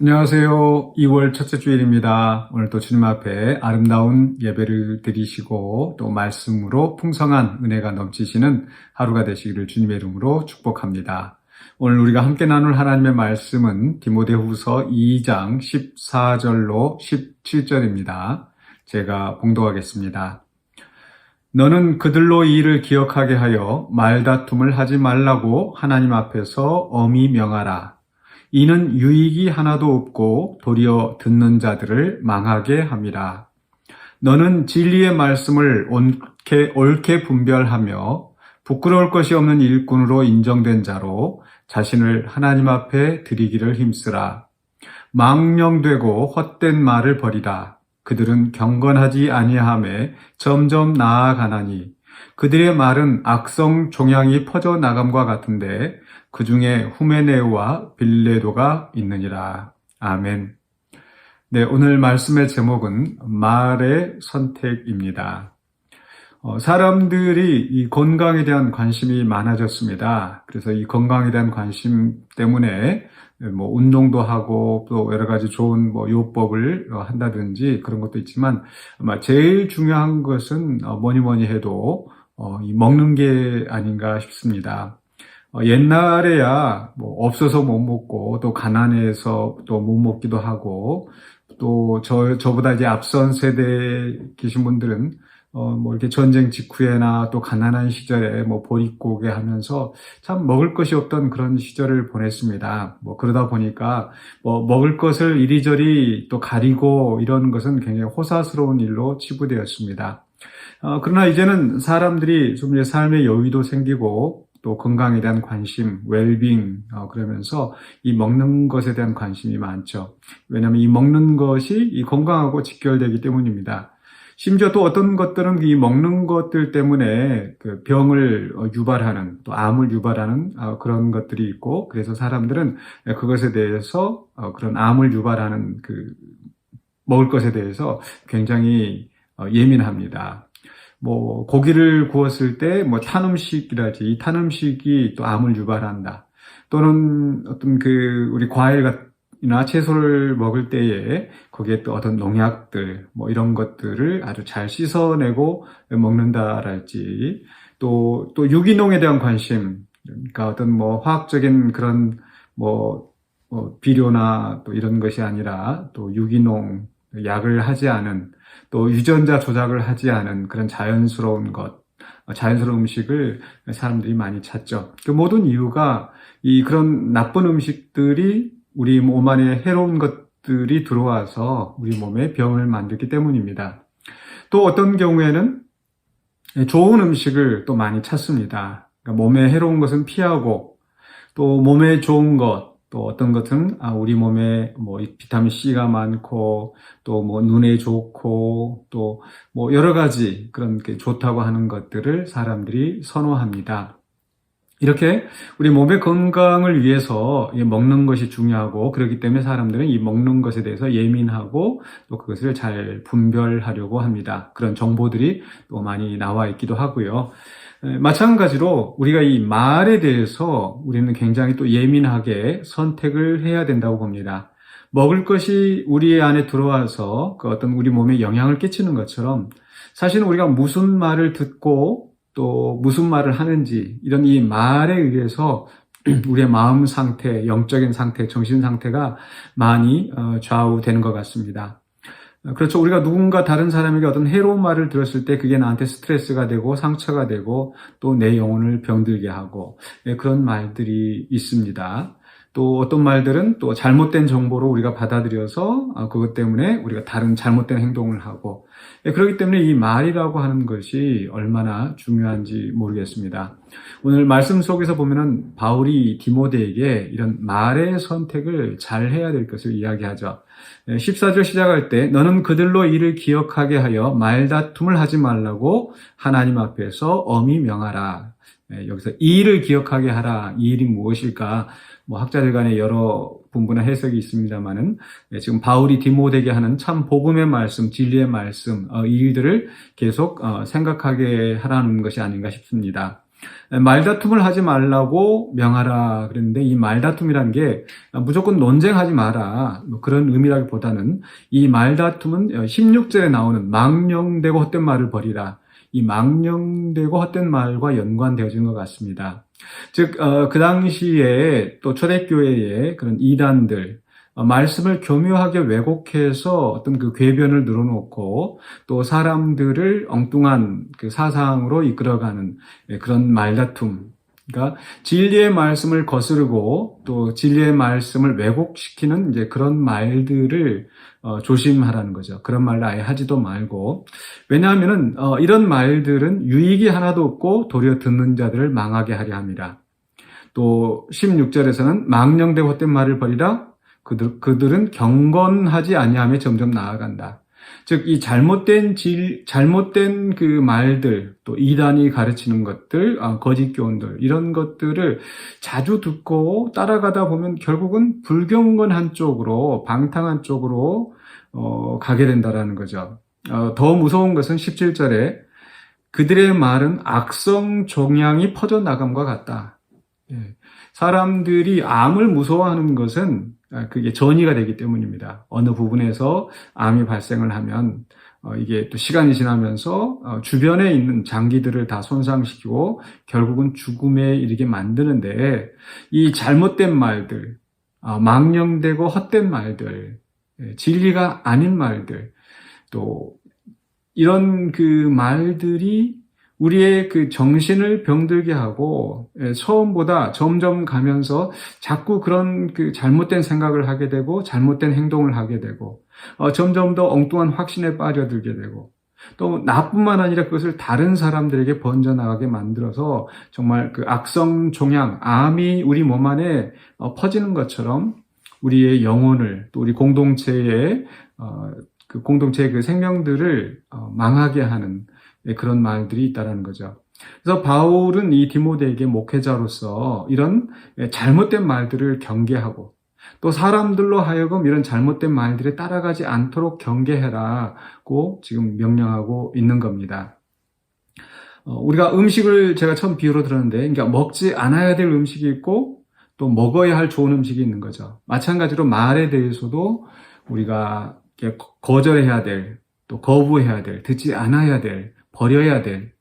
안녕하세요. 2월 첫째 주일입니다. 오늘도 주님 앞에 아름다운 예배를 드리시고 또 말씀으로 풍성한 은혜가 넘치시는 하루가 되시기를 주님의 이름으로 축복합니다. 오늘 우리가 함께 나눌 하나님의 말씀은 디모데후서 2장 14절로 17절입니다. 제가 봉독하겠습니다. 너는 그들로 이 일을 기억하게 하여 말다툼을 하지 말라고 하나님 앞에서 엄히 명하라. 이는 유익이 하나도 없고 도리어 듣는 자들을 망하게 함이라. 너는 진리의 말씀을 옳게 분별하며 부끄러울 것이 없는 일꾼으로 인정된 자로 자신을 하나님 앞에 드리기를 힘쓰라. 망령되고 헛된 말을 버리라. 그들은 경건하지 아니하매 점점 나아가나니 그들의 말은 악성 종양이 퍼져 나감과 같은데 그 중에 후메네오와 빌레도가 있느니라. 아멘. 네, 오늘 말씀의 제목은 말의 선택입니다. 사람들이 이 건강에 대한 관심이 많아졌습니다. 그래서 이 건강에 대한 관심 때문에 운동도 하고 또 여러 가지 좋은 요법을 한다든지 그런 것도 있지만 아마 제일 중요한 것은 뭐니 해도 이 먹는 게 아닌가 싶습니다. 옛날에야 없어서 못 먹고 또 가난해서 또 못 먹기도 하고 또 저보다 이제 앞선 세대에 계신 분들은 이렇게 전쟁 직후에나 또 가난한 시절에 보릿고개 하면서 참 먹을 것이 없던 그런 시절을 보냈습니다. 그러다 보니까 먹을 것을 이리저리 또 가리고 이런 것은 굉장히 호사스러운 일로 치부되었습니다. 그러나 이제는 사람들이 좀 이제 삶의 여유도 생기고 또 건강에 대한 관심, 웰빙 그러면서 이 먹는 것에 대한 관심이 많죠. 왜냐하면 이 먹는 것이 이 건강하고 직결되기 때문입니다. 심지어 또 어떤 것들은 이 먹는 것들 때문에 그 병을 유발하는 또 암을 유발하는 그런 것들이 있고 그래서 사람들은 그것에 대해서 그런 암을 유발하는 그 먹을 것에 대해서 굉장히 예민합니다. 고기를 구웠을 때 탄 음식이랄지 이 탄 음식이 또 암을 유발한다. 또는 어떤 우리 과일이나 채소를 먹을 때에 거기에 또 어떤 농약들 이런 것들을 아주 잘 씻어내고 먹는다랄지 또 유기농에 대한 관심, 그러니까 어떤 화학적인 그런 비료나 또 이런 것이 아니라 또 유기농 약을 하지 않은 또 유전자 조작을 하지 않은 그런 자연스러운 음식을 사람들이 많이 찾죠. 그 모든 이유가 그런 나쁜 음식들이 우리 몸 안에 해로운 것들이 들어와서 우리 몸에 병을 만들기 때문입니다. 또 어떤 경우에는 좋은 음식을 또 많이 찾습니다. 그러니까 몸에 해로운 것은 피하고 또 몸에 좋은 것, 또 어떤 것은 우리 몸에 비타민 C가 많고 또 눈에 좋고 또 여러 가지 그런 게 좋다고 하는 것들을 사람들이 선호합니다. 이렇게 우리 몸의 건강을 위해서 먹는 것이 중요하고 그렇기 때문에 사람들은 이 먹는 것에 대해서 예민하고 또 그것을 잘 분별하려고 합니다. 그런 정보들이 또 많이 나와 있기도 하고요. 마찬가지로 우리가 이 말에 대해서 우리는 굉장히 또 예민하게 선택을 해야 된다고 봅니다. 먹을 것이 우리 안에 들어와서 그 어떤 우리 몸에 영향을 끼치는 것처럼 사실은 우리가 무슨 말을 듣고 또 무슨 말을 하는지 이런 이 말에 의해서 우리의 마음 상태, 영적인 상태, 정신 상태가 많이 좌우되는 것 같습니다. 그렇죠. 우리가 누군가 다른 사람에게 어떤 해로운 말을 들었을 때 그게 나한테 스트레스가 되고 상처가 되고 또 내 영혼을 병들게 하고 그런 말들이 있습니다. 또 어떤 말들은 또 잘못된 정보로 우리가 받아들여서 그것 때문에 우리가 다른 잘못된 행동을 하고 그렇기 때문에 이 말이라고 하는 것이 얼마나 중요한지 모르겠습니다. 오늘 말씀 속에서 보면은 바울이 디모데에게 이런 말의 선택을 잘 해야 될 것을 이야기하죠. 14절 시작할 때 너는 그들로 이를 기억하게 하여 말다툼을 하지 말라고 하나님 앞에서 엄히 명하라. 여기서 이 일을 기억하게 하라. 이 일이 무엇일까? 학자들 간에 여러 분분한 해석이 있습니다만은 지금 바울이 디모데에게 하는 참 복음의 말씀, 진리의 말씀, 이 일들을 계속 생각하게 하라는 것이 아닌가 싶습니다. 말다툼을 하지 말라고 명하라 그랬는데, 이 말다툼이라는 게 무조건 논쟁하지 마라, 뭐 그런 의미라기보다는, 이 말다툼은 16절에 나오는 망령되고 헛된 말을 버리라, 이 망령되고 헛된 말과 연관되어진 것 같습니다. 즉, 그 당시에 또 초대교회의 그런 이단들, 말씀을 교묘하게 왜곡해서 어떤 그 궤변을 늘어놓고 또 사람들을 엉뚱한 그 사상으로 이끌어가는 그런 말다툼. 그러니까 진리의 말씀을 거스르고 또 진리의 말씀을 왜곡시키는 이제 그런 말들을 조심하라는 거죠. 그런 말을 아예 하지도 말고. 왜냐하면은 이런 말들은 유익이 하나도 없고 도리어 듣는 자들을 망하게 하려 합니다. 또 16절에서는 망령되고 헛된 말을 버리라. 그들은 경건하지 아니하며 점점 나아간다. 즉, 이 잘못된 그 말들, 또 이단이 가르치는 것들, 거짓 교훈들, 이런 것들을 자주 듣고 따라가다 보면 결국은 불경건한 쪽으로, 방탕한 쪽으로, 가게 된다라는 거죠. 더 무서운 것은 17절에 그들의 말은 악성 종양이 퍼져나감과 같다. 예. 사람들이 암을 무서워하는 것은 그게 전이가 되기 때문입니다. 어느 부분에서 암이 발생을 하면 이게 또 시간이 지나면서 주변에 있는 장기들을 다 손상시키고 결국은 죽음에 이르게 만드는데, 이 잘못된 말들, 망령되고 헛된 말들, 진리가 아닌 말들, 또 이런 그 말들이 우리의 그 정신을 병들게 하고, 처음보다 점점 가면서 자꾸 그런 그 잘못된 생각을 하게 되고 잘못된 행동을 하게 되고, 점점 더 엉뚱한 확신에 빠져들게 되고, 또 나뿐만 아니라 그것을 다른 사람들에게 번져나가게 만들어서 정말 그 악성 종양, 암이 우리 몸 안에 퍼지는 것처럼 우리의 영혼을, 또 우리 공동체의 그 생명들을 망하게 하는 그런 말들이 있다는 거죠. 그래서 바울은 이 디모데에게 목회자로서 이런 잘못된 말들을 경계하고, 또 사람들로 하여금 이런 잘못된 말들에 따라가지 않도록 경계해라고 지금 명령하고 있는 겁니다. 우리가 음식을 제가 처음 비유로 들었는데, 그러니까 먹지 않아야 될 음식이 있고 또 먹어야 할 좋은 음식이 있는 거죠. 마찬가지로 말에 대해서도 우리가 거절해야 될, 또 거부해야 될, 듣지 않아야 될, 버려야 될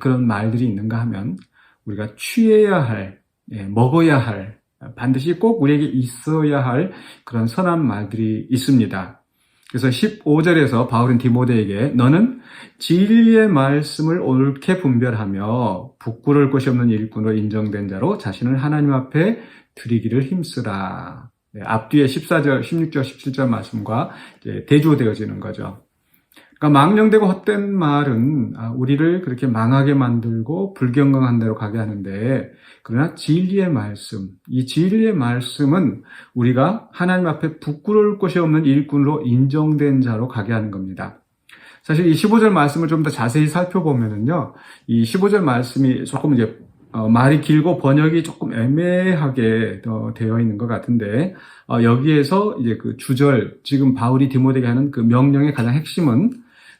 그런 말들이 있는가 하면, 우리가 취해야 할, 먹어야 할, 반드시 꼭 우리에게 있어야 할 그런 선한 말들이 있습니다. 그래서 15절에서 바울은 디모데에게 너는 진리의 말씀을 옳게 분별하며 부끄러울 것이 없는 일꾼으로 인정된 자로 자신을 하나님 앞에 드리기를 힘쓰라. 앞뒤에 14절, 16절, 17절 말씀과 대조되어지는 거죠. 그러니까 망령되고 헛된 말은 우리를 그렇게 망하게 만들고 불경건한 데로 가게 하는데, 그러나 진리의 말씀, 이 진리의 말씀은 우리가 하나님 앞에 부끄러울 것이 없는 일꾼으로 인정된 자로 가게 하는 겁니다. 사실 이 15절 말씀을 좀 더 자세히 살펴보면은요, 이 15절 말씀이 조금 이제 말이 길고 번역이 조금 애매하게 되어 있는 것 같은데, 여기에서 이제 그 주절, 지금 바울이 디모데에게 하는 그 명령의 가장 핵심은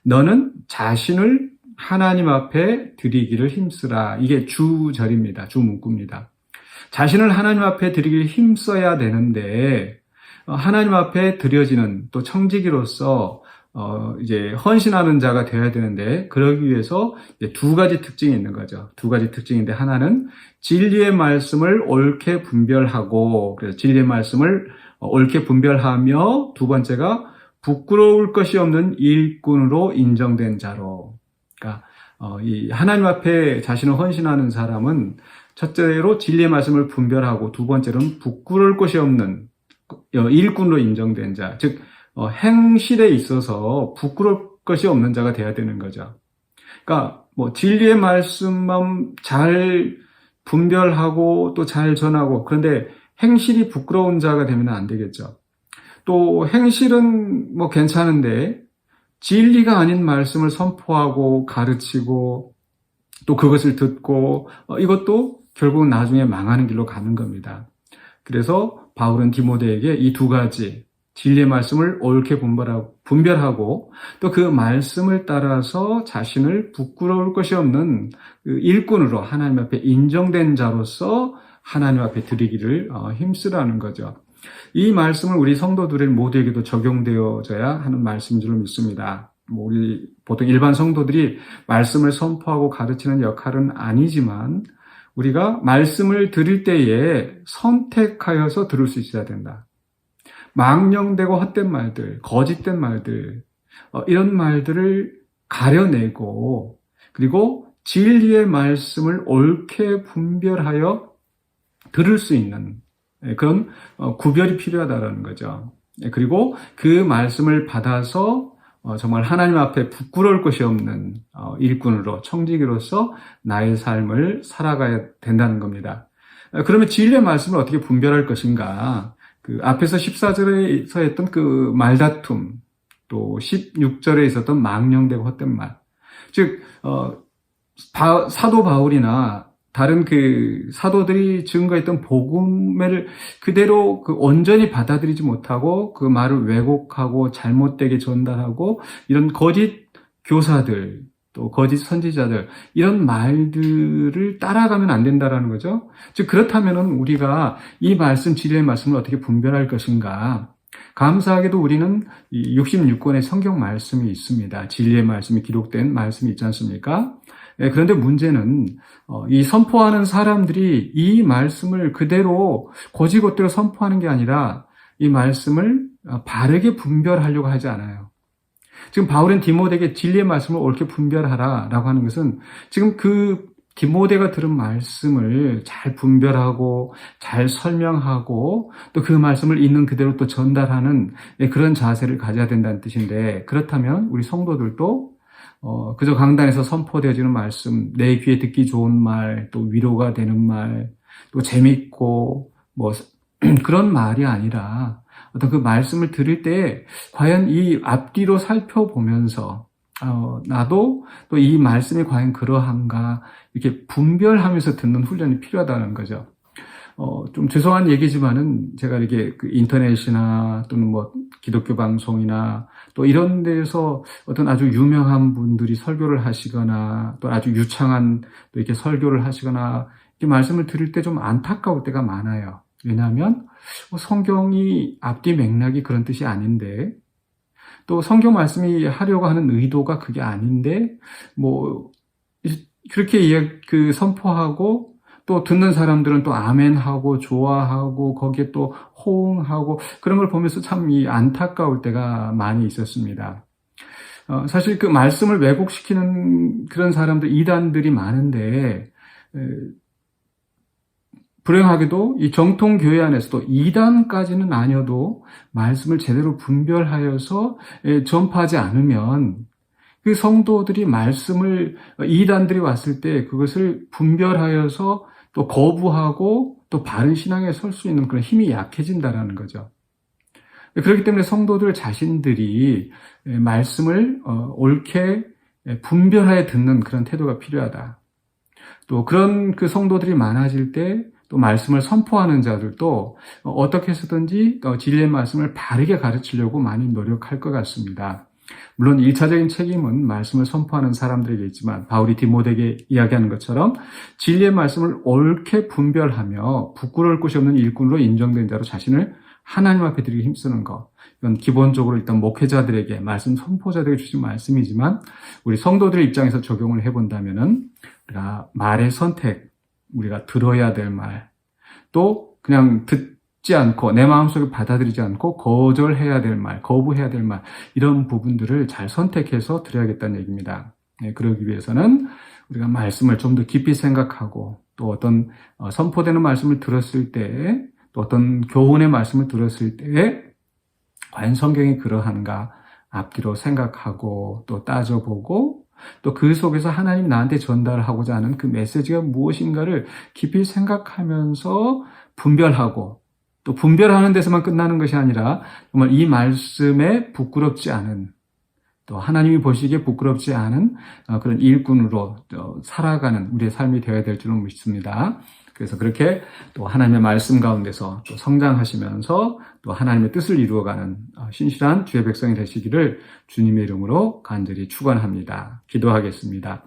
너는 자신을 하나님 앞에 드리기를 힘쓰라. 이게 주절입니다. 주문구입니다. 자신을 하나님 앞에 드리기를 힘써야 되는데, 하나님 앞에 드려지는 또 청지기로서 이제 헌신하는 자가 되어야 되는데, 그러기 위해서 이제 두 가지 특징이 있는 거죠. 두 가지 특징인데, 하나는 진리의 말씀을 옳게 분별하고, 그래서 진리의 말씀을 옳게 분별하며, 두 번째가 부끄러울 것이 없는 일꾼으로 인정된 자로. 그러니까 이 하나님 앞에 자신을 헌신하는 사람은 첫째로 진리의 말씀을 분별하고, 두 번째로는 부끄러울 것이 없는 일꾼으로 인정된 자, 즉 행실에 있어서 부끄러울 것이 없는 자가 되어야 되는 거죠. 그러니까 진리의 말씀만 잘 분별하고 또 잘 전하고, 그런데 행실이 부끄러운 자가 되면 안 되겠죠. 또 행실은 괜찮은데 진리가 아닌 말씀을 선포하고 가르치고 또 그것을 듣고, 이것도 결국은 나중에 망하는 길로 가는 겁니다. 그래서 바울은 디모데에게 이 두 가지, 진리의 말씀을 옳게 분별하고 또 그 말씀을 따라서 자신을 부끄러울 것이 없는 그 일꾼으로 하나님 앞에 인정된 자로서 하나님 앞에 드리기를 힘쓰라는 거죠. 이 말씀을 우리 성도들의 모두에게도 적용되어져야 하는 말씀인 줄 믿습니다. 우리 보통 일반 성도들이 말씀을 선포하고 가르치는 역할은 아니지만 우리가 말씀을 들을 때에 선택하여서 들을 수 있어야 된다. 망령되고 헛된 말들, 거짓된 말들, 이런 말들을 가려내고 그리고 진리의 말씀을 옳게 분별하여 들을 수 있는 그런 구별이 필요하다는 거죠. 그리고 그 말씀을 받아서 정말 하나님 앞에 부끄러울 것이 없는 일꾼으로 청지기로서 나의 삶을 살아가야 된다는 겁니다. 그러면 진리의 말씀을 어떻게 분별할 것인가? 그 앞에서 14절에서 했던 그 말다툼, 또 16절에 있었던 망령되고 헛된 말. 즉, 사도 바울이나 다른 그 사도들이 증거했던 복음을 그대로 온전히 받아들이지 못하고 그 말을 왜곡하고 잘못되게 전달하고 이런 거짓 교사들, 또 거짓 선지자들 이런 말들을 따라가면 안 된다라는 거죠. 즉 그렇다면은 우리가 이 말씀, 진리의 말씀을 어떻게 분별할 것인가? 감사하게도 우리는 이 66권의 성경 말씀이 있습니다. 진리의 말씀이 기록된 말씀이 있지 않습니까? 그런데 문제는 이 선포하는 사람들이 이 말씀을 그대로 고지고대로 선포하는 게 아니라 이 말씀을 바르게 분별하려고 하지 않아요. 지금 바울은 디모데에게 진리의 말씀을 옳게 분별하라라고 하는 것은 지금 그 디모데가 들은 말씀을 잘 분별하고 잘 설명하고 또 그 말씀을 있는 그대로 또 전달하는 그런 자세를 가져야 된다는 뜻인데, 그렇다면 우리 성도들도 그저 강단에서 선포되어지는 말씀, 내 귀에 듣기 좋은 말, 또 위로가 되는 말, 또 재밌고 뭐 그런 말이 아니라 어떤 그 말씀을 들을 때 과연 이 앞뒤로 살펴보면서 나도 또 이 말씀이 과연 그러한가 이렇게 분별하면서 듣는 훈련이 필요하다는 거죠. 좀 죄송한 얘기지만은 제가 이렇게 그 인터넷이나 또는 뭐 기독교 방송이나 또 이런 데서 어떤 아주 유명한 분들이 설교를 하시거나 또 아주 유창한 또 이렇게 설교를 하시거나 이렇게 말씀을 들을 때 좀 안타까울 때가 많아요. 왜냐하면 성경이 앞뒤 맥락이 그런 뜻이 아닌데, 또 성경 말씀이 하려고 하는 의도가 그게 아닌데 뭐 그렇게 선포하고 또 듣는 사람들은 또 아멘하고 좋아하고 거기에 또 호응하고 그런 걸 보면서 참 안타까울 때가 많이 있었습니다. 사실 그 말씀을 왜곡시키는 그런 사람들, 이단들이 많은데 불행하게도 이 정통교회 안에서도 이단까지는 아니어도 말씀을 제대로 분별하여서 전파하지 않으면 그 성도들이 말씀을 이단들이 왔을 때 그것을 분별하여서 또 거부하고 또 바른 신앙에 설 수 있는 그런 힘이 약해진다라는 거죠. 그렇기 때문에 성도들 자신들이 말씀을 옳게 분별하여 듣는 그런 태도가 필요하다. 또 그런 그 성도들이 많아질 때 또 말씀을 선포하는 자들도 어떻게 해서든지 진리의 말씀을 바르게 가르치려고 많이 노력할 것 같습니다. 물론 1차적인 책임은 말씀을 선포하는 사람들에게 있지만 바울이 디모데에게 이야기하는 것처럼 진리의 말씀을 옳게 분별하며 부끄러울 것이 없는 일꾼으로 인정된 자로 자신을 하나님 앞에 드리기 힘쓰는 것, 이건 기본적으로 일단 목회자들에게, 말씀 선포자들에게 주신 말씀이지만 우리 성도들의 입장에서 적용을 해본다면은 우리가 말의 선택, 우리가 들어야 될 말, 또 그냥 듣지 않고 내 마음속에 받아들이지 않고 거절해야 될 말, 거부해야 될 말, 이런 부분들을 잘 선택해서 드려야겠다는 얘기입니다. 그러기 위해서는 우리가 말씀을 좀 더 깊이 생각하고 또 어떤 선포되는 말씀을 들었을 때, 또 어떤 교훈의 말씀을 들었을 때 과연 성경이 그러한가 앞뒤로 생각하고 또 따져보고 또 그 속에서 하나님 나한테 전달하고자 하는 그 메시지가 무엇인가를 깊이 생각하면서 분별하고, 또 분별하는 데서만 끝나는 것이 아니라 정말 이 말씀에 부끄럽지 않은, 또 하나님이 보시기에 부끄럽지 않은 그런 일꾼으로 살아가는 우리의 삶이 되어야 될 줄은 믿습니다. 그래서 그렇게 또 하나님의 말씀 가운데서 또 성장하시면서 또 하나님의 뜻을 이루어가는 신실한 주의 백성이 되시기를 주님의 이름으로 간절히 축원합니다. 기도하겠습니다.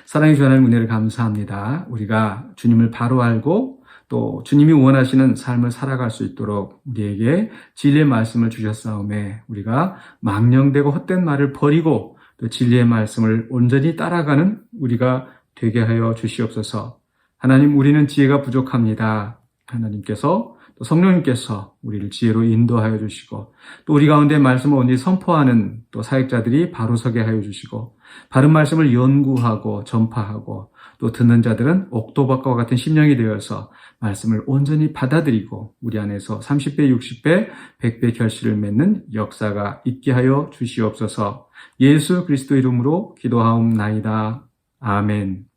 사랑해 주신 하나님 은혜를 감사합니다. 우리가 주님을 바로 알고 또 주님이 원하시는 삶을 살아갈 수 있도록 우리에게 진리의 말씀을 주셨사오매 우리가 망령되고 헛된 말을 버리고 또 진리의 말씀을 온전히 따라가는 우리가 되게 하여 주시옵소서. 하나님, 우리는 지혜가 부족합니다. 하나님께서 또 성령님께서 우리를 지혜로 인도하여 주시고 또 우리 가운데 말씀을 온전히 선포하는 또 사역자들이 바로 서게 하여 주시고 바른 말씀을 연구하고 전파하고 또 듣는 자들은 옥도박과 같은 심령이 되어서 말씀을 온전히 받아들이고 우리 안에서 30배, 60배, 100배 결실을 맺는 역사가 있게 하여 주시옵소서. 예수 그리스도 이름으로 기도하옵나이다. 아멘.